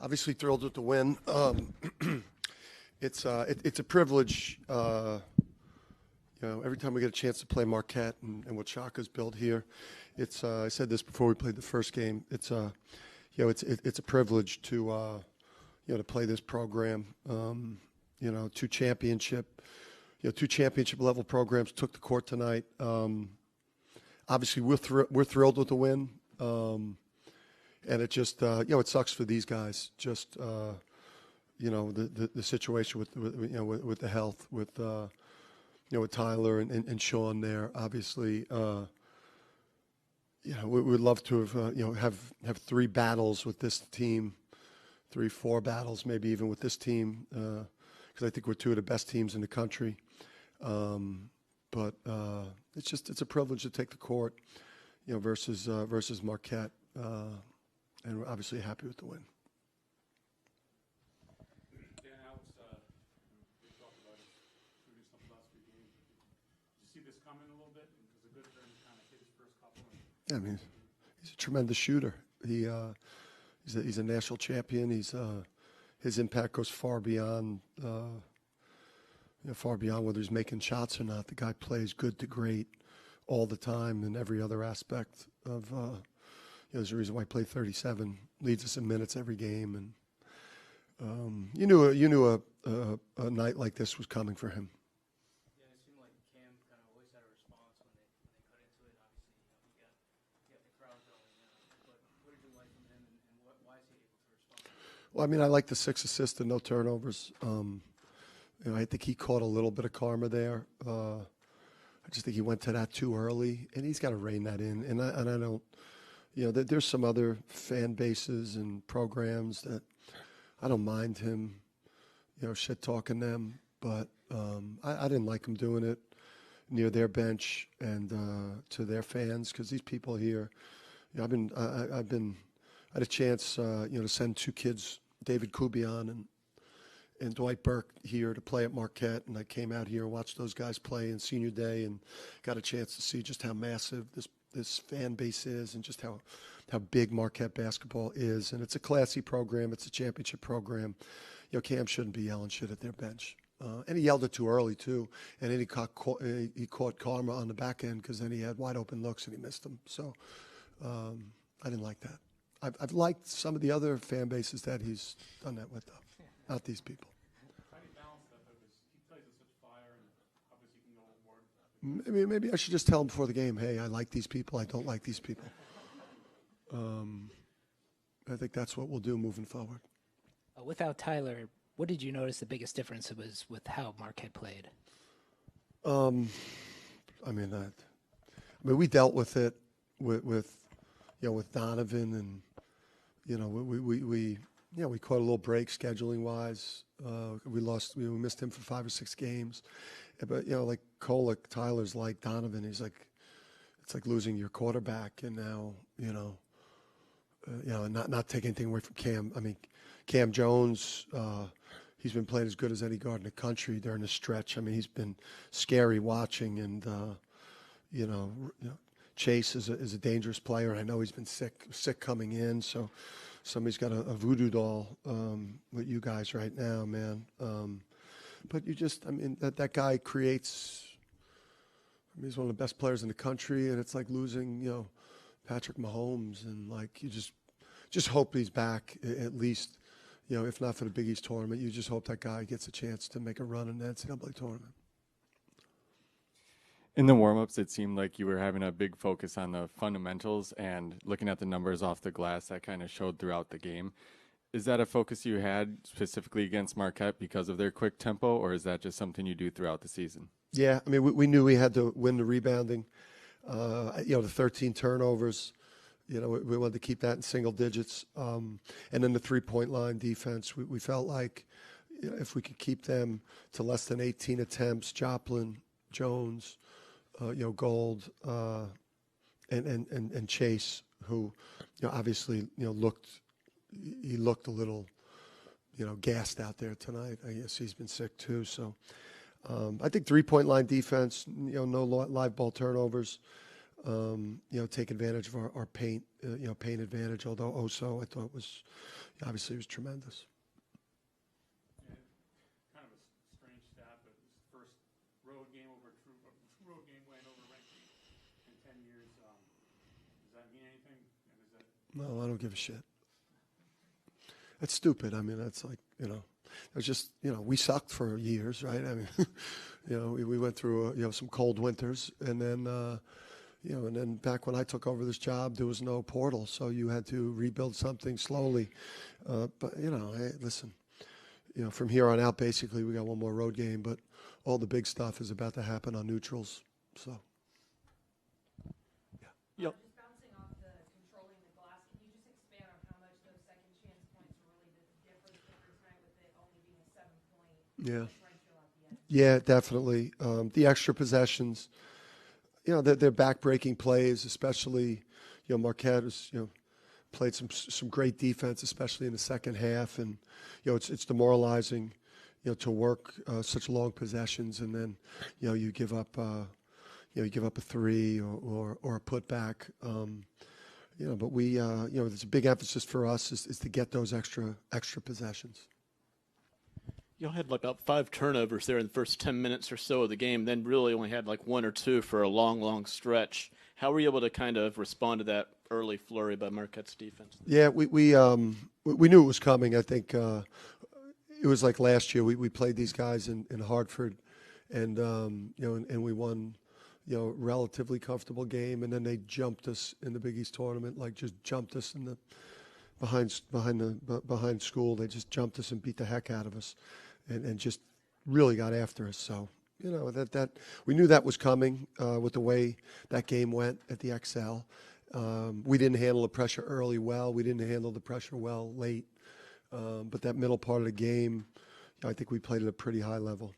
Obviously thrilled with the win. It's a privilege. Every time we get a chance to play Marquette and what Shaka's built here, it's. I said this before we played the first game. It's a privilege to to play this program. Two championship level programs took the court tonight. Obviously, we're thrilled with the win. And it just, it sucks for these guys. Just, the situation with the health, with Tyler and Sean there. Obviously, we would love to have three battles with this team, 3-4 battles, maybe even with this team, because I think we're two of the best teams in the country. But it's a privilege to take the court, versus Marquette. And we're obviously happy with the win. Dan, Alex, we talked about it, shooting some last few games. Did you see this coming a little bit? Was it good for him to kind of hit his first couple? Yeah, I mean, he's a tremendous shooter. He's a national champion. His impact goes far beyond whether he's making shots or not. The guy plays good to great all the time in every other aspect of. There's a reason why he played 37, leads us in minutes every game, and you knew a night like this was coming for him. Yeah, it seemed like Cam kind of always had a response when they cut into it. Obviously, he got the crowd going. But what did you like from him, and why is he able to respond? Well, I mean, I like the 6 assists and no turnovers. I think he caught a little bit of karma there. I just think he went to that too early, and he's got to rein that in. And I don't. There's some other fan bases and programs that I don't mind him, shit talking them, but I didn't like him doing it near their bench and to their fans, because these people here, I had a chance, to send 2 kids, David Kubian and Dwight Burke, here to play at Marquette, and I came out here and watched those guys play in senior day and got a chance to see just how massive this fan base is and just how big Marquette basketball is. And it's a classy program. It's a championship program. Cam shouldn't be yelling shit at their bench. And he yelled it too early, too. And then he caught karma on the back end, because then he had wide open looks and he missed them. So I didn't like that. I've liked some of the other fan bases that he's done that with, though. Not these people. How do you balance that, though? Because he plays with such fire, and obviously he can go overboard. Maybe I should just tell him before the game, hey, I like these people, I don't like these people. I think that's what we'll do moving forward. Without Tyler, what did you notice the biggest difference was with how Marquette played? We dealt with it with Donovan, and we caught a little break scheduling wise. We missed him for 5 or 6 games. But, like Kolek, Tyler's like Donovan. He's like, it's like losing your quarterback. And now, not taking anything away from Cam. I mean, Cam Jones, he's been playing as good as any guard in the country during the stretch. I mean, he's been scary watching. And, Chase is a dangerous player. And I know he's been sick coming in. So somebody's got a voodoo doll with you guys right now, man. But that guy creates. He's one of the best players in the country, and it's like losing, Patrick Mahomes, and like you just hope he's back at least, if not for the Big East tournament. You just hope that guy gets a chance to make a run in the NCAA tournament. In the warm-ups, it seemed like you were having a big focus on the fundamentals, and looking at the numbers off the glass, that kind of showed throughout the game. Is that a focus you had specifically against Marquette because of their quick tempo, or is that just something you do throughout the season? Yeah, I mean, we knew we had to win the rebounding. The 13 turnovers, we wanted to keep that in single digits. And then the three-point line defense, we felt like if we could keep them to less than 18 attempts, Joplin, Jones, Gold, and Chase, who, obviously, looked a little, gassed out there tonight. I guess he's been sick too. So I think three-point line defense, no live ball turnovers. take advantage of our paint, paint advantage. Although Oso, I thought obviously was tremendous. Yeah, kind of a strange stat, but it was the first road game road game win over Renke in 10 years. Does that mean anything? And is that No, I don't give a shit. That's stupid. I mean, that's like, it was just, we sucked for years, right? I mean, we went through, some cold winters, and then, and then back when I took over this job, there was no portal, so you had to rebuild something slowly. But, hey, listen, from here on out, basically, we got one more road game, but all the big stuff is about to happen on neutrals, so. Yep. Just bouncing off the controlling the glass, can you just expand on how much those second chance points were really the difference tonight with it only being a 7-point Yeah. differential at the end? Yeah, definitely. The extra possessions, they're back-breaking plays, especially, Marquette has, played some great defense, especially in the second half, and it's demoralizing, to work such long possessions, and then, you give up a three or a putback. But we, there's a big emphasis for us is to get those extra possessions. Y'all had like about 5 turnovers there in the first 10 minutes or so of the game, then really only had like 1 or 2 for a long stretch. How were you able to kind of respond to that early flurry by Marquette's defense? Yeah, we knew it was coming. I think it was like last year. We played these guys in Hartford, and and we won, relatively comfortable game, and then they jumped us in the Big East tournament, like just jumped us in the behind school. They just jumped us and beat the heck out of us, and just really got after us. So that we knew that was coming with the way that game went at the XL. We didn't handle the pressure early well. We didn't handle the pressure well late. But that middle part of the game, I think we played at a pretty high level.